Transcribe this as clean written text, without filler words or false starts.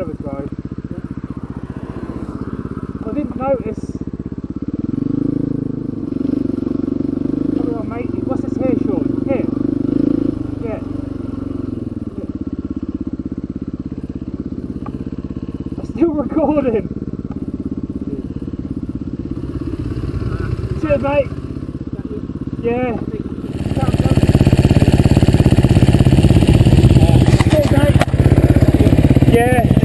have a drive. I didn't notice. Come on, mate. What's this here, Sean? Here. Yeah. I'm still recording. Cheers, mate. Yeah. Cheers, mate. Yeah.